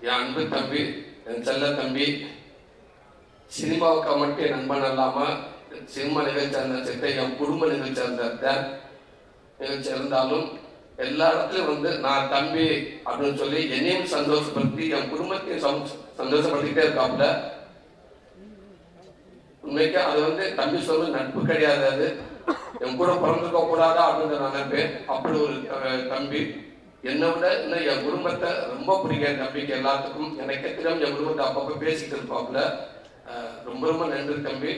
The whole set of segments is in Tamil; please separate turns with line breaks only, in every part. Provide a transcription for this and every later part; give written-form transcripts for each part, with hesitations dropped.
என் அன்பு தம்பி, என் செல்ல தம்பி, சினிமாவுக்கு மட்டும் என் நண்பன் இல்லாமல் சினிமா நிகழ்ச்சி அந்த என் குடும்ப நிகழ்ச்சி அந்த நிகழ்ச்சி இருந்தாலும் எல்லா இடத்துலையும் வந்து நான் தம்பி அப்படின்னு சொல்லி என்னையும் சந்தோஷப்படுத்தி என் குடும்பத்தையும் சந்தோஷப்படுத்திக்கிட்டே இருக்காப்புல. உண்மைக்கு அது வந்து தம்பி சொல்ல நட்பு கிடையாது, அது என் கூட பிறந்திருக்க கூடாதா அப்படின்னு நான் நினைப்பேன். அப்படி ஒரு தம்பி என்னை விட இன்னும் என் குடும்பத்தை ரொம்ப பிடிக்கும். என் தம்பிக்கு எல்லாத்துக்கும் எனக்கு தெரியாம என் குடும்பத்தை அப்பப்போ பேசிக்கிட்டு இருப்பாப்புல. ரொம்ப ரொம்ப நன்றி தம்பி.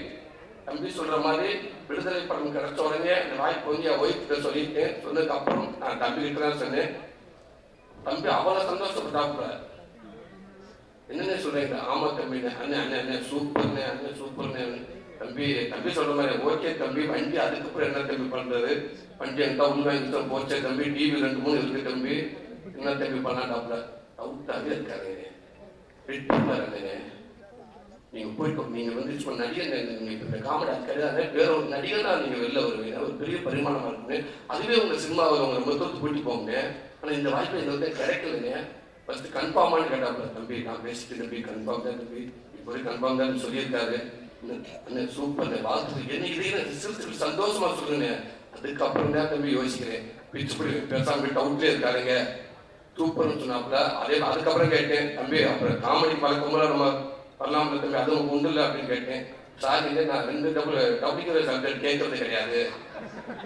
தம்பி சொல்ற மாதிரி விடுதலை படம் கிடைச்ச உடனே அந்த வாய்ப்பு வந்து என் ஒய்ஃப்கிட்ட சொல்லிட்டேன். சொன்னதுக்கு அப்புறம் நான் தம்பி கிட்ட தான் சொன்னேன். தம்பி அவ்வளோ சந்தோஷப்பட்டாப்புல. என்னென்ன சொல்றீங்க? ஆமா தம்பி, அண்ணன் அண்ணன் அண்ணன் சூப்பர்ண்ணே, அண்ணன் சூப்பர்ண்ணே. தம்பி தம்பி சொல்ற மாதிரி ஓகே தம்பி, வண்டி அதுக்கப்புறம் என்ன தம்பி பண்றது? வண்டி எங்க உண்மை போச்சே தம்பி, டிவி 2-3 இருக்கு தம்பி, என்ன தம்பி பண்ணாண்டாப்புல. அவுட்டாவே இருக்காருங்க, வெயிட் பண்ணாருங்க. நீங்க போயிட்டு நீங்க வந்து இப்போ நடிகர் இந்த காமெடி கிடையாது, வேற ஒரு நடிகர் தான் நீங்க வெளில வருவீங்க, ஒரு பெரிய பரிமாணமா இருக்குங்க. அதுவே உங்க சினிமாவை உங்க மொத்தத்தை கூட்டிட்டு போங்க. ஆனா இந்த வாய்ப்பு இந்த வந்து கிடைக்கலங்க. ஃபர்ஸ்ட் கன்ஃபார்மானு கேட்டாப்புல. தம்பி நான் பேசிட்டு தம்பி கன்ஃபார்ம் தான் தம்பி, இப்போ கன்ஃபார்ம் தான் சொல்லியிருக்காரு. சூப்பர் வாழ்த்து என்ன இது சந்தோஷமா சொல்லுங்க. அதுக்கப்புறம் தான் தம்பி யோசிக்கிறேன். பிச்சுப்படி பேசாம டவுட்லேயே இருக்காருங்க, சூப்பர்னு சொன்னாப்புல. அதே அதுக்கப்புறம் கேட்டேன், தம்பி அப்புறம் காமெடி பழக்கமெல்லாம் நம்ம பண்ணலாம்ல தம்பி, அதுவும் உண்டு இல்லை அப்படின்னு கேட்டேன். சார் இல்லை நான் 2 டபுள் சப்ஜெக்ட் கேட்கறது கிடையாது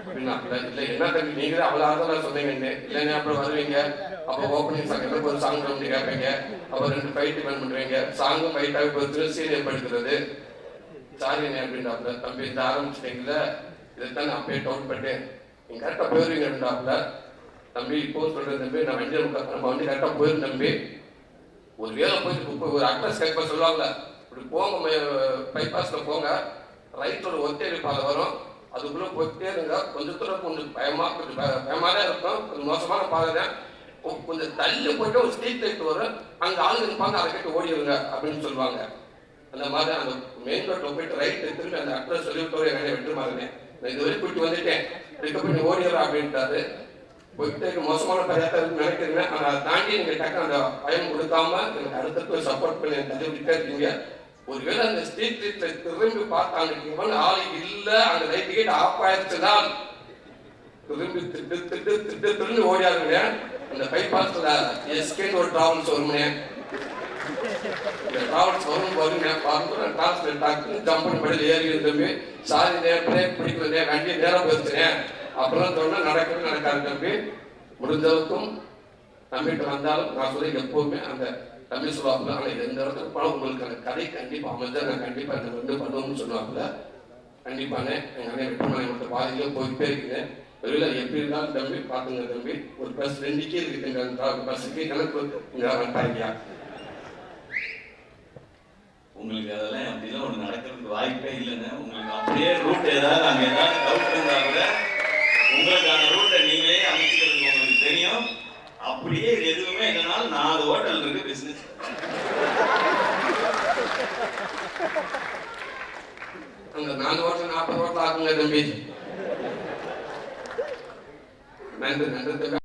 அப்படின்னாப்புல. இல்லை என்ன தம்பி நீங்களே அவ்வளோ ஆறுதலாக சொன்னீங்கன்னு. இல்லைங்க அப்புறம் வருவீங்க, அப்போ ஓப்பனிங் சாங் எனக்கு ஒரு சாங் வந்து கேட்பீங்க, அப்புறம் 2 ஃபைட் டிபெண்ட் பண்ணுவீங்க, சாங்கும் ஃபைட்டாக இப்போ சீனியர் படுத்துறது சாரிண்ணே அப்படின்றாப்புல. தம்பி இந்த ஆரம்பிச்சிட்டீங்களா, இதைத்தான் நான் அப்பயே டவுட் பண்ணேன். நீங்கள் கரெக்டாக போயிருவீங்க அப்படின்றாப்புல. தம்பி இப்போ சொல்கிறேன் தம்பி, நான் வண்டி நம்ம வண்டி கரெக்டாக போயிடும் தம்பி. ஒரு வேலை போயிட்டு ஒரு அட்ரஸ் கேட்க சொல்லுவாங்கல்ல, இப்படி போங்க பைபாஸில் போங்க, ரைட்டோட ஒத்தேரி பாதை வரும், அதுக்குள்ளே போயிட்டே இருங்க. கொஞ்சம் தூரம் கொஞ்சம் பயமாக தான் இருக்கும், கொஞ்சம் மோசமான பாதை தான். கொஞ்சம் தள்ளி போயிட்டு ஒரு ஸ்ட்ரீட் லைட் வரும், அங்கே ஆளுங்க இருப்பாங்க, அதை கேட்டு ஓடிடுங்க அப்படின்னு சொல்லுவாங்க. அந்த மாதிரி அந்த மெயின் ரோட்டில் போயிட்டு ரைட்டு திரும்பி அந்த அட்ரஸ் சொல்லிவிட்டு என்னை விட்டு மாறினேன். நான் இது வரைக்கும் கூட்டி வந்துட்டேன், பிக்கப் பண்ணி ஓடிடுறேன் அப்படின்ட்டாரு. போயிட்டு மோசமான பையத்தான் இருக்குன்னு நினைக்கிறேன். ஆனால் அதை தாண்டி நீங்கள் டக்கு அந்த பயம் கொடுக்காம எனக்கு அடுத்தது சப்போர்ட் பண்ணி எனக்கு தள்ளிவிட்டே இருக்கீங்க. ஒருவேளை அந்த ஸ்ட்ரீட் லைட்ல திரும்பி பார்த்தாங்க ஆள் இல்லை, அந்த லைட் கேட் ஆஃப் ஆயிடுச்சுதான் திரும்பி திரும்பி ஓடியாருங்க. அந்த பைபாஸ்ல எஸ்கேன்னு ஒரு டிராவல்ஸ் வருங்க, டிராவல்ஸ் வருங்க பார்த்து டிரான்ஸ்லேட் டாக்டர் ஜம்ப் பண்ணி படியில் ஏறி தம்பி, சாரி பிரேக் பிடிக்கல வண்டியை நேரம் போயிருச்சுனேன் அப்புறம் சொன்னா நடக்கிறது நடக்காது தம்பி. முடிஞ்சளவுக்கும் தம்பிட்டு வந்தாலும் நான் சொல்லி எப்பவுமே அந்த தம்பி சொல்லுவாப்புல. ஆனால் எந்த இடத்துக்கு போனால் உங்களுக்கு அந்த கதை கண்டிப்பாக அமைஞ்சா நான் கண்டிப்பாக இந்த வந்து பண்ணுவோம்னு சொல்லுவாப்புல. கண்டிப்பானே எங்கள் அண்ணன் வெட்டுமலை மற்ற பாதையில போயிட்டே இருக்குங்க. வெளியில் எப்படி இருந்தாலும் தம்பி பார்த்துங்க தம்பி, ஒரு பஸ் 2 கீழ் இருக்குங்க, பஸ்ஸுக்கு எனக்கு இங்கே வந்துட்டாங்க.
உங்களுக்கு அதெல்லாம் அப்படிலாம் ஒன்று நடக்கிறதுக்கு வாய்ப்பே இல்லைங்க. உங்களுக்கு அப்படியே ரூட் ஏதாவது அங்கே ஏதாவது டவுட் இருந்தா கூட உங்களுக்கான ரூட்டை நீங்களே அமைச்சுக்கிறதுக்கு உங்களுக்கு தெரியும். அப்படியே எதுவுமே இல்லைனாலும் 4 ஹோட்டல் இருக்கு பிசினஸ்.
அந்த 4 ஹோட்டல் 40 ஹோட்டல் ஆகுங்க தம்பி. நன்றி நன்றி தம்பி.